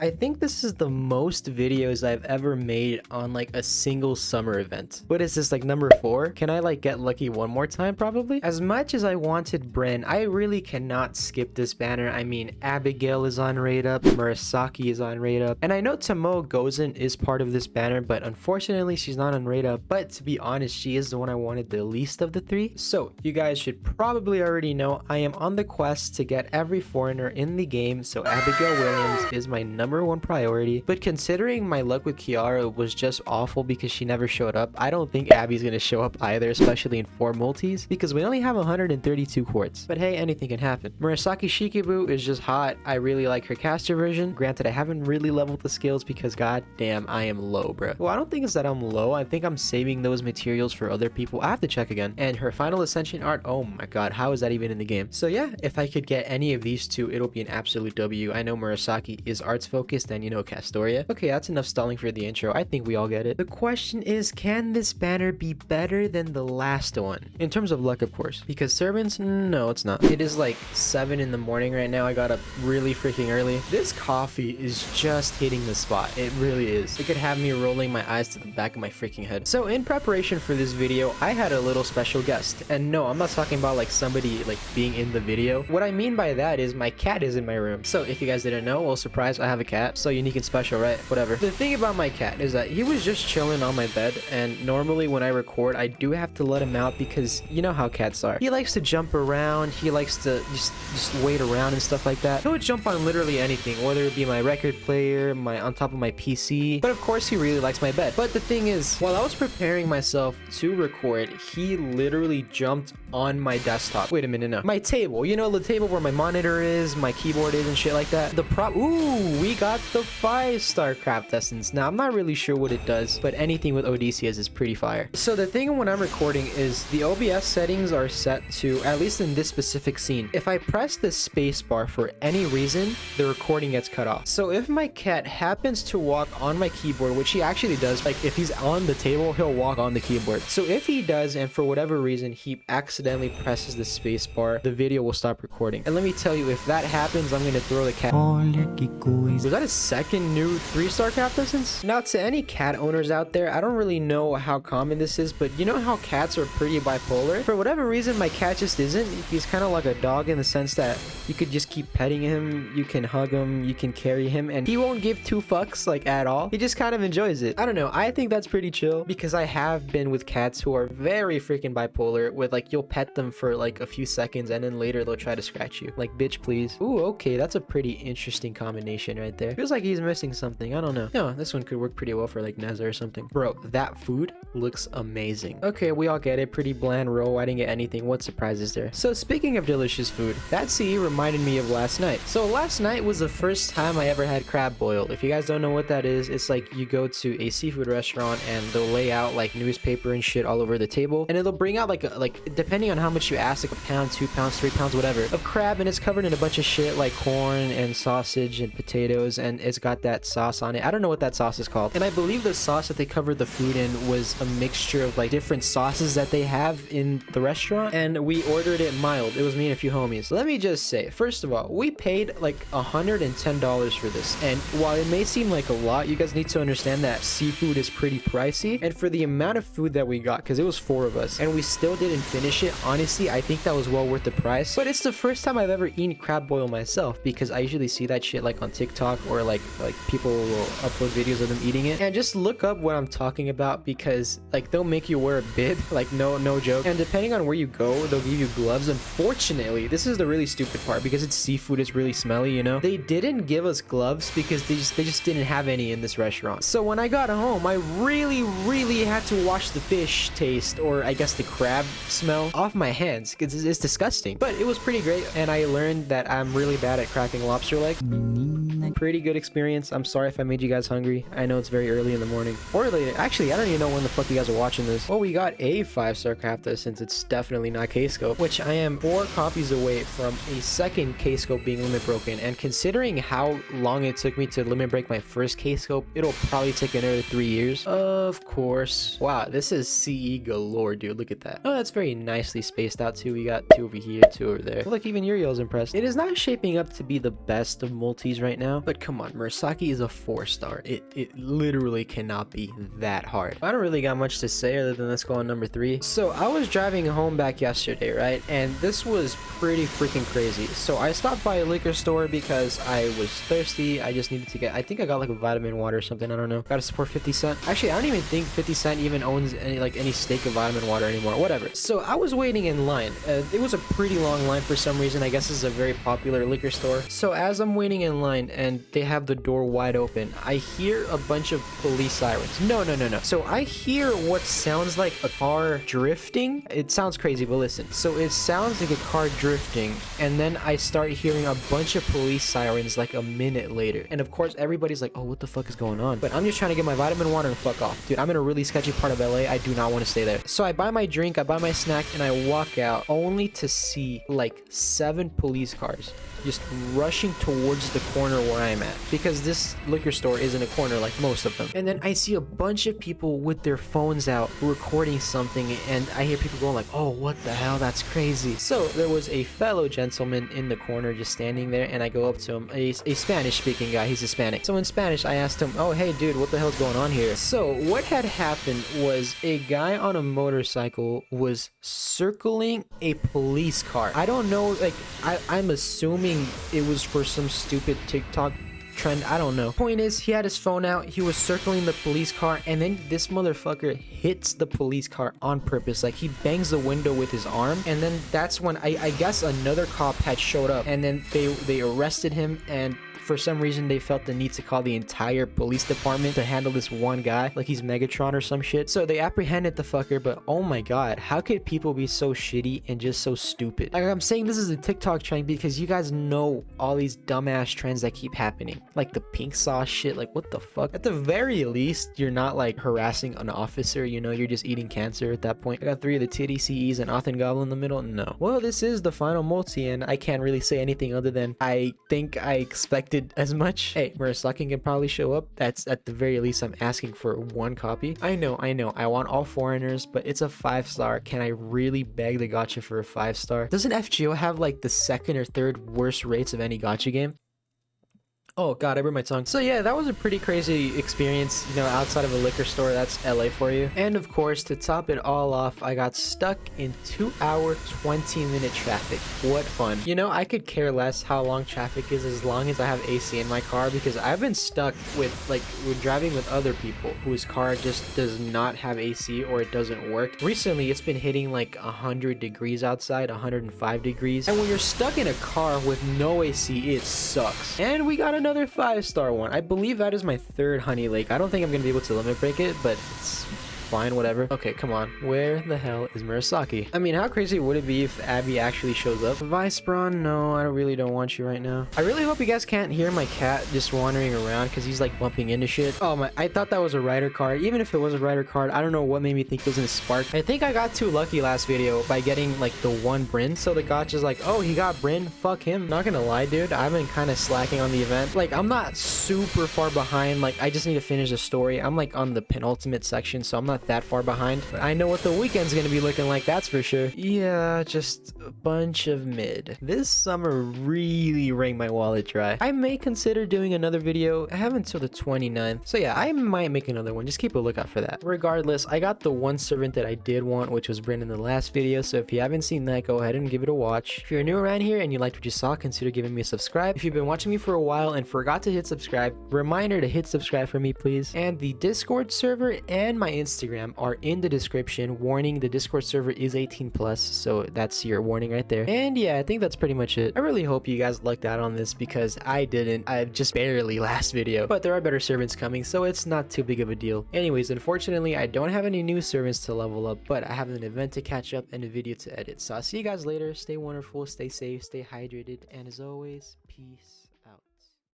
I think this is the most videos I've ever made on like a single summer event. What is this, like number 4? Can I like get lucky one more time probably? As much as I wanted Bren, I really cannot skip this banner. I mean, Abigail is on rate up, Murasaki is on rate up, and I know Tomo Gozen is part of this banner, but unfortunately she's not on rate up. But to be honest, she is the one I wanted the least of the 3. So you guys should probably already know I am on the quest to get every foreigner in the game, so Abigail Williams is my number 1 priority. But considering my luck with Kiara was just awful because she never showed up, I don't think Abby's gonna show up either, especially in 4 multis, because we only have 132 quartz. But hey, anything can happen. Murasaki Shikibu is just hot. I really like her caster version. Granted, I haven't really leveled the skills because god damn, I am low, bro. Well, I don't think it's that I'm low. I think I'm saving those materials for other people. I have to check again. And her final ascension art, oh my god, how is that even in the game? So yeah, if I could get any of these two, it'll be an absolute W. I know Murasaki is arts focused and you know Castoria. Okay, that's enough stalling for the intro. I think we all get it. The question is, can this banner be better than the last one? In terms of luck, of course. Because servants, no, it's not. It is like 7 in the morning right now. I got up really freaking early. This coffee is just hitting the spot. It really is. It could have me rolling my eyes to the back of my freaking head. So in preparation for this video, I had a little special guest. And no, I'm not talking about like somebody like being in the video. What I mean by that is my cat is in my room. So if you guys didn't know, well, surprise, I have a cat. So unique and special, right? Whatever. The thing about my cat is that he was just chilling on my bed, and normally when I record, I do have to let him out because you know how cats are. He likes to jump around. He likes to just wait around and stuff like that. He would jump on literally anything, whether it be my record player, on top of my PC. But of course, he really likes my bed. But the thing is, while I was preparing myself to record, he literally jumped on my desktop. Wait a minute, no. My table. You know, the table where my monitor is, my keyboard is, and shit like that. The prop. Ooh, we got the 5-star craft essence. Now, I'm not really sure what it does, but anything with Odysseus is pretty fire. So the thing when I'm recording is the OBS settings are set to, at least in this specific scene, if I press the space bar for any reason, the recording gets cut off. So if my cat happens to walk on my keyboard, which he actually does, like if he's on the table, he'll walk on the keyboard. So if he does, and for whatever reason, he accidentally presses the space bar, the video will stop recording. And let me tell you, if that happens, I'm gonna throw the cat. Was that a second new 3-star craft essence? Now, to any cat owners out there, I don't really know how common this is, but you know how cats are pretty bipolar? For whatever reason, my cat just isn't. He's kind of like a dog in the sense that you could just keep petting him, you can hug him, you can carry him, and he won't give 2 fucks like at all. He just kind of enjoys it. I don't know. I think that's pretty chill because I have been with cats who are very freaking bipolar with like you'll pet them for like a few seconds and then later they'll try to scratch you. Like, bitch, please. Ooh, okay. That's a pretty interesting combination right there. Feels like he's missing something. I don't know. No, this one could work pretty well for like Neza or something. Bro, that food looks amazing. Okay, we all get it. Pretty bland roll. I didn't get anything. What surprise is there? So speaking of delicious food, that CE reminded me of last night. So last night was the first time I ever had crab boil. If you guys don't know what that is, it's like you go to a seafood restaurant and they'll lay out like newspaper and shit all over the table, and it'll bring out like depending on how much you ask, like a pound, 2 pounds, 3 pounds, whatever, of crab, and it's covered in a bunch of shit like corn and sausage and potatoes, and it's got that sauce on it. I don't know what that sauce is called, and I believe the sauce that they covered the food in was a mixture of like different sauces that they have in the restaurant, and we ordered it mild. It was me and a few homies. Let me just say, first of all, we paid like $110 for this, and while it may seem like a lot, you guys need to understand that seafood is pretty pricey, and for the amount of food that we got, because it was 4 of us and we still didn't finish it, honestly I think that was well worth the price. But it's the first time I've ever eaten crab boil myself, because I usually see that shit like on TikTok or like people will upload videos of them eating it, and just look up what I'm talking about because like they'll make you wear a bib, like no joke, and depending on where you go they'll give you gloves. Unfortunately, this is the really stupid part, because it's seafood, it's really smelly, you know. They didn't give us gloves because they just didn't have any in this restaurant. So when I got home, I really had to wash the fish taste, or I guess the crab smell, off my hands because it's disgusting. But it was pretty great, and I learned that I'm really bad at cracking lobster leg. Pretty good experience. I'm sorry if I made you guys hungry. I know it's very early in the morning, or later. Actually, I don't even know when the fuck you guys are watching this. Well, we got a 5-star crafter since it's definitely not K-scope, which I am 4 copies away from a second K-scope being limit broken, and considering how long it took me to limit break my first K-scope, it'll probably take another 3 years. Of course. Wow, this is CE galore, dude. Look at that. Oh, that's very nicely spaced out too. We got 2 over here, 2 over there. Look, even Uriel's impressed. It is not shaping up to be the best of multis right now. now, but come on, Murasaki is a 4-star. It literally cannot be that hard. I don't really got much to say other than let's go on number 3. So I was driving home back yesterday, right? And this was pretty freaking crazy. So I stopped by a liquor store because I was thirsty. I just needed to get, I think I got like a vitamin water or something. I don't know. Gotta support 50 Cent. Actually, I don't even think 50 Cent even owns any stake of vitamin water anymore. Whatever. So I was waiting in line. It was a pretty long line for some reason. I guess this is a very popular liquor store. So as I'm waiting in line and they have the door wide open, I hear a bunch of police sirens. No. So I hear what sounds like a car drifting. It sounds crazy, but listen. So it sounds like a car drifting, and then I start hearing a bunch of police sirens like a minute later. And of course, everybody's like, oh, what the fuck is going on? But I'm just trying to get my vitamin water and fuck off. Dude, I'm in a really sketchy part of LA. I do not want to stay there. So I buy my drink, I buy my snack, and I walk out only to see like 7 police cars just rushing towards the corner where I'm at, because this liquor store is in a corner like most of them. And then I see a bunch of people with their phones out recording something, and I hear people going like, oh, what the hell, that's crazy. So there was a fellow gentleman in the corner just standing there, and I go up to him, a Spanish speaking guy, he's Hispanic. So in Spanish I asked him, oh, hey dude, what the hell's going on here? So what had happened was a guy on a motorcycle was circling a police car. I don't know, like I'm assuming it was for some stupid TikTok trend. I don't know. Point is, he had his phone out, he was circling the police car, and then this motherfucker hits the police car on purpose. Like, he bangs the window with his arm, and then that's when I guess another cop had showed up, and then they arrested him, and for some reason they felt the need to call the entire police department to handle this one guy like he's Megatron or some shit. So they apprehended the fucker, but oh my god, how could people be so shitty and just so stupid? Like, I'm saying this is a TikTok trend because you guys know all these dumbass trends that keep happening, like the pink sauce shit. Like, what the fuck? At the very least, you're not like harassing an officer, you know, you're just eating cancer at that point. I got 3 of the TDCEs and Oth and Goblin in the middle. No. Well, this is the final multi, and I can't really say anything other than I think I expected as much. Hey, Murasaki can probably show up. That's at the very least I'm asking for 1 copy. I know I want all foreigners, but it's a 5-star. Can I really beg the gacha for a 5-star? Doesn't FGO have like the 2nd or 3rd worst rates of any gacha game? Oh god, I burned my tongue. So yeah, that was a pretty crazy experience, you know, outside of a liquor store. That's LA for you. And of course, to top it all off, I got stuck in 2-hour 20-minute traffic. What fun. You know, I could care less how long traffic is as long as I have AC in my car, because I've been stuck with driving with other people whose car just does not have AC or it doesn't work. Recently, it's been hitting like 100 degrees outside, 105 degrees. And when you're stuck in a car with no AC, it sucks. And we got another 5-star one. I believe that is my 3rd Honey Lake. I don't think I'm gonna be able to limit break it, but it's fine, whatever. Okay, come on. Where the hell is Murasaki? I mean, how crazy would it be if Abby actually shows up? Vice Braun? No, I really don't want you right now. I really hope you guys can't hear my cat just wandering around because he's like bumping into shit. Oh my, I thought that was a rider card. Even if it was a rider card, I don't know what made me think it was gonna spark. I think I got too lucky last video by getting like the 1 Bryn. So the gacha's like, oh, he got Bryn, fuck him. Not gonna lie, dude, I've been kind of slacking on the event. Like, I'm not super far behind. Like, I just need to finish the story. I'm like on the penultimate section, so I'm not that far behind. But I know what the weekend's gonna be looking like, that's for sure. Yeah, just a bunch of mid. This summer really rang my wallet dry. I may consider doing another video. I have until the 29th. So yeah, I might make another one. Just keep a lookout for that. Regardless, I got the 1 servant that I did want, which was Bryn in the last video. So if you haven't seen that, go ahead and give it a watch. If you're new around here and you liked what you saw, consider giving me a subscribe. If you've been watching me for a while and forgot to hit subscribe, reminder to hit subscribe for me, please. And the Discord server and my Instagram are in the description. Warning, the Discord server is 18 plus, so that's your warning right there. And yeah, I think that's pretty much it. I really hope you guys lucked out on this because I didn't. I just barely last video, but there are better servants coming, so it's not too big of a deal. Anyways, unfortunately, I don't have any new servants to level up, but I have an event to catch up and a video to edit. So I'll see you guys later. Stay wonderful, stay safe, stay hydrated, and as always, peace.